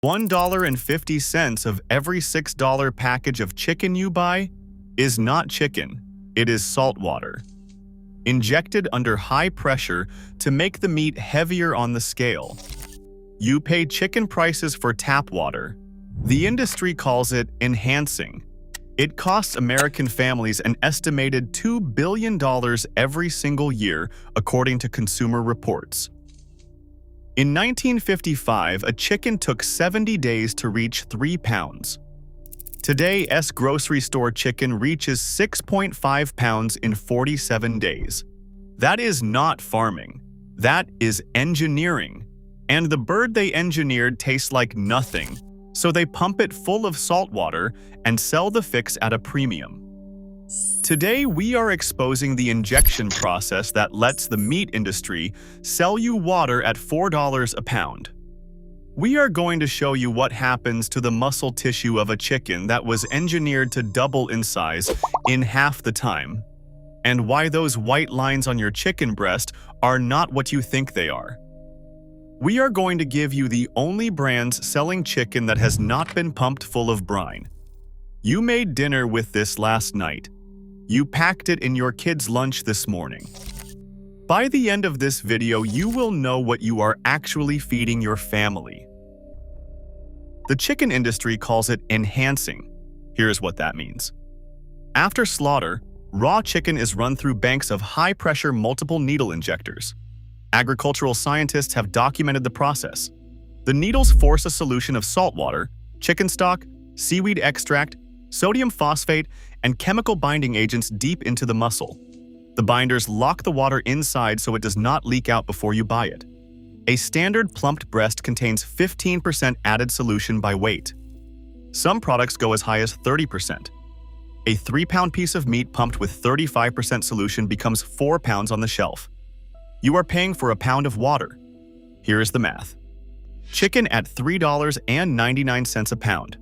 $1.50 of every $6 package of chicken you buy is not chicken, it is saltwater, injected under high pressure to make the meat heavier on the scale. You pay chicken prices for tap water. The industry calls it enhancing. It costs American families an estimated $2 billion every single year, according to Consumer Reports. In 1955, a chicken took 70 days to reach 3 pounds. Today's grocery store chicken reaches 6.5 pounds in 47 days. That is not farming. That is engineering. And the bird they engineered tastes like nothing, so they pump it full of salt water and sell the fix at a premium. Today, we are exposing the injection process that lets the meat industry sell you water at $4 a pound. We are going to show you what happens to the muscle tissue of a chicken that was engineered to double in size in half the time, and why those white lines on your chicken breast are not what you think they are. We are going to give you the only brands selling chicken that has not been pumped full of brine. You made dinner with this last night. You packed it in your kid's lunch this morning. By the end of this video, you will know what you are actually feeding your family. The chicken industry calls it enhancing. Here's what that means. After slaughter, raw chicken is run through banks of high-pressure multiple needle injectors. Agricultural scientists have documented the process. The needles force a solution of salt water, chicken stock, seaweed extract, sodium phosphate, and chemical binding agents deep into the muscle. The binders lock the water inside so it does not leak out before you buy it. A standard plumped breast contains 15% added solution by weight. Some products go as high as 30%. A 3-pound piece of meat pumped with 35% solution becomes 4 pounds on the shelf. You are paying for a pound of water. Here is the math. Chicken at $3.99 a pound.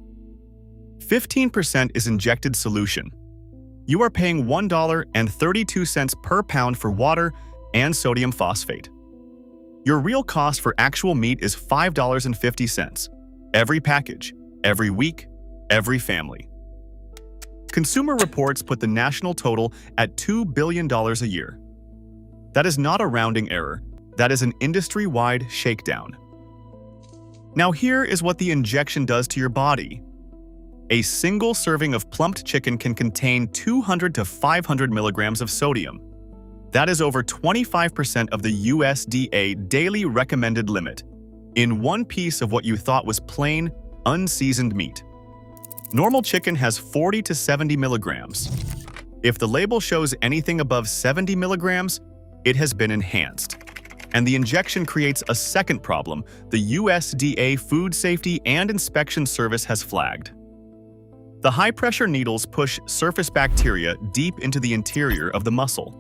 15% is injected solution. You are paying $1.32 per pound for water and sodium phosphate. Your real cost for actual meat is $5.50. Every package, every week, every family. Consumer Reports put the national total at $2 billion a year. That is not a rounding error. That is an industry-wide shakedown. Now here is what the injection does to your body. A single serving of plumped chicken can contain 200 to 500 milligrams of sodium. That is over 25% of the USDA daily recommended limit, in one piece of what you thought was plain, unseasoned meat. Normal chicken has 40 to 70 milligrams. If the label shows anything above 70 milligrams, it has been enhanced. And the injection creates a second problem the USDA Food Safety and Inspection Service has flagged. The high-pressure needles push surface bacteria deep into the interior of the muscle.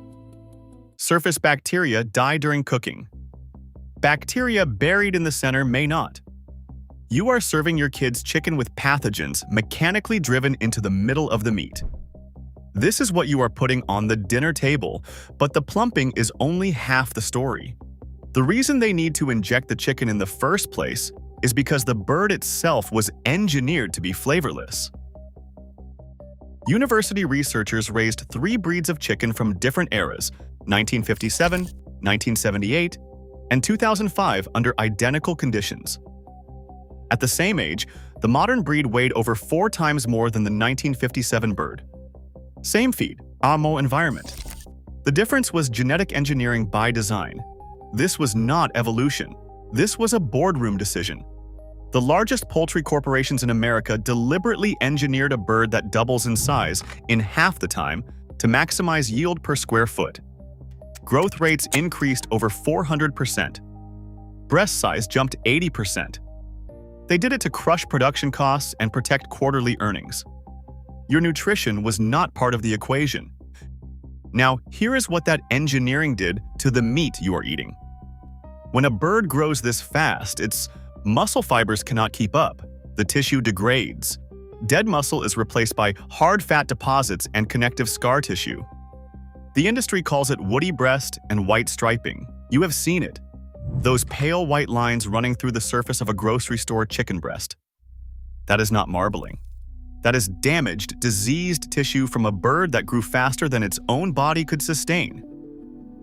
Surface bacteria die during cooking. Bacteria buried in the center may not. You are serving your kids chicken with pathogens mechanically driven into the middle of the meat. This is what you are putting on the dinner table, but the plumping is only half the story. The reason they need to inject the chicken in the first place is because the bird itself was engineered to be flavorless. University researchers raised 3 breeds of chicken from different eras, 1957, 1978, and 2005 under identical conditions. At the same age, the modern breed weighed over 4 times more than the 1957 bird. Same feed, AMO environment. The difference was genetic engineering by design. This was not evolution. This was a boardroom decision. The largest poultry corporations in America deliberately engineered a bird that doubles in size in half the time to maximize yield per square foot. Growth rates increased over 400%. Breast size jumped 80%. They did it to crush production costs and protect quarterly earnings. Your nutrition was not part of the equation. Now, here is what that engineering did to the meat you are eating. When a bird grows this fast, its muscle fibers cannot keep up. The tissue degrades. Dead muscle is replaced by hard fat deposits and connective scar tissue. The industry calls it woody breast and white striping. You have seen it. Those pale white lines running through the surface of a grocery store chicken breast. That is not marbling. That is damaged, diseased tissue from a bird that grew faster than its own body could sustain.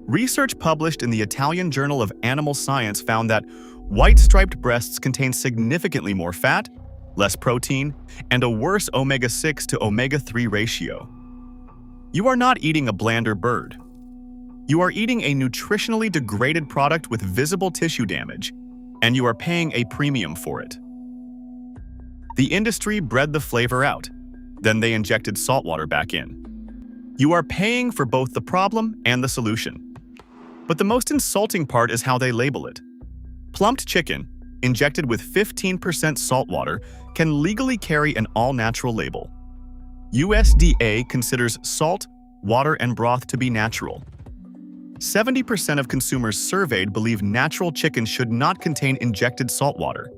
Research published in the Italian Journal of Animal Science found that white striped breasts contain significantly more fat, less protein, and a worse omega-6 to omega-3 ratio. You are not eating a blander bird. You are eating a nutritionally degraded product with visible tissue damage, and you are paying a premium for it. The industry bred the flavor out, then they injected saltwater back in. You are paying for both the problem and the solution. But the most insulting part is how they label it. Plumped chicken, injected with 15% saltwater, can legally carry an all-natural label. USDA considers salt, water, and broth to be natural. 70% of consumers surveyed believe natural chicken should not contain injected saltwater.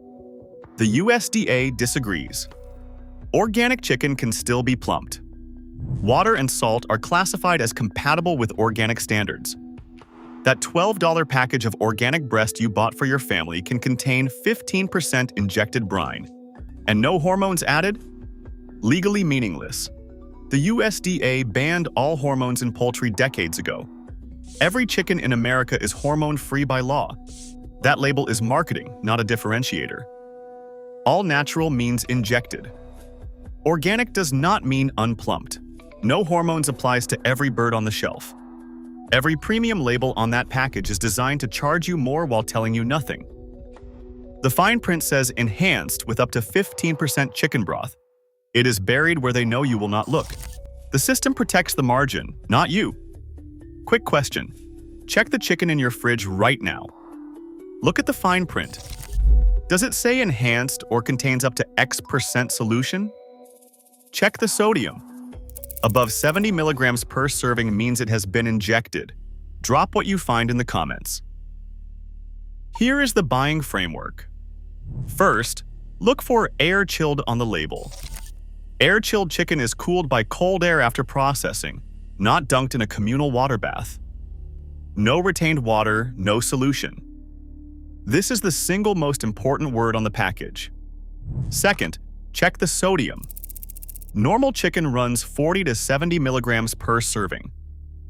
The USDA disagrees. Organic chicken can still be plumped. Water and salt are classified as compatible with organic standards. That $12 package of organic breast you bought for your family can contain 15% injected brine. And no hormones added? Legally meaningless. The USDA banned all hormones in poultry decades ago. Every chicken in America is hormone-free by law. That label is marketing, not a differentiator. All natural means injected. Organic does not mean unplumped. No hormones applies to every bird on the shelf. Every premium label on that package is designed to charge you more while telling you nothing. The fine print says enhanced with up to 15% chicken broth. It is buried where they know you will not look. The system protects the margin, not you. Quick question. Check the chicken in your fridge right now. Look at the fine print. Does it say enhanced or contains up to X% solution? Check the sodium. Above 70 milligrams per serving means it has been injected. Drop what you find in the comments. Here is the buying framework. First, look for air-chilled on the label. Air-chilled chicken is cooled by cold air after processing, not dunked in a communal water bath. No retained water, no solution. This is the single most important word on the package. Second, check the sodium. Normal chicken runs 40 to 70 milligrams per serving.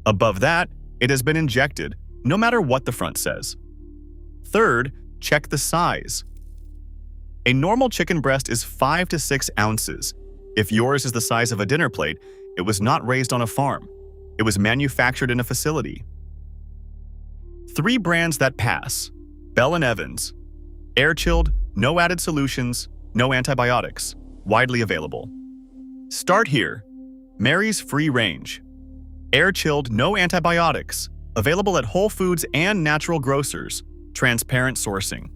Above that, it has been injected, no matter what the front says. Third, check the size. A normal chicken breast is 5 to 6 ounces. If yours is the size of a dinner plate, it was not raised on a farm. It was manufactured in a facility. 3 brands that pass. Bell & Evans. Air-chilled, no added solutions, no antibiotics. Widely available. Start here. Mary's Free Range. Air-chilled, no antibiotics. Available at Whole Foods and natural grocers. Transparent sourcing.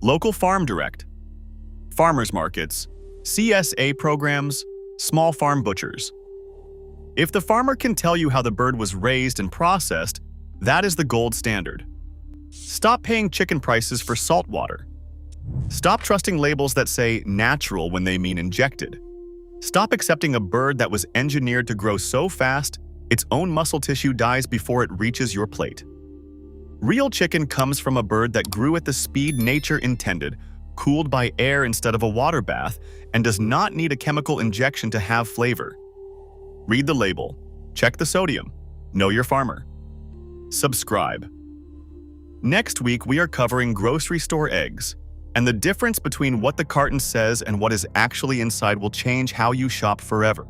Local Farm Direct. Farmers markets. CSA programs. Small farm butchers. If the farmer can tell you how the bird was raised and processed, that is the gold standard. Stop paying chicken prices for saltwater. Stop trusting labels that say natural when they mean injected. Stop accepting a bird that was engineered to grow so fast, its own muscle tissue dies before it reaches your plate. Real chicken comes from a bird that grew at the speed nature intended, cooled by air instead of a water bath, and does not need a chemical injection to have flavor. Read the label. Check the sodium. Know your farmer. Subscribe. Next week, we are covering grocery store eggs, and the difference between what the carton says and what is actually inside will change how you shop forever.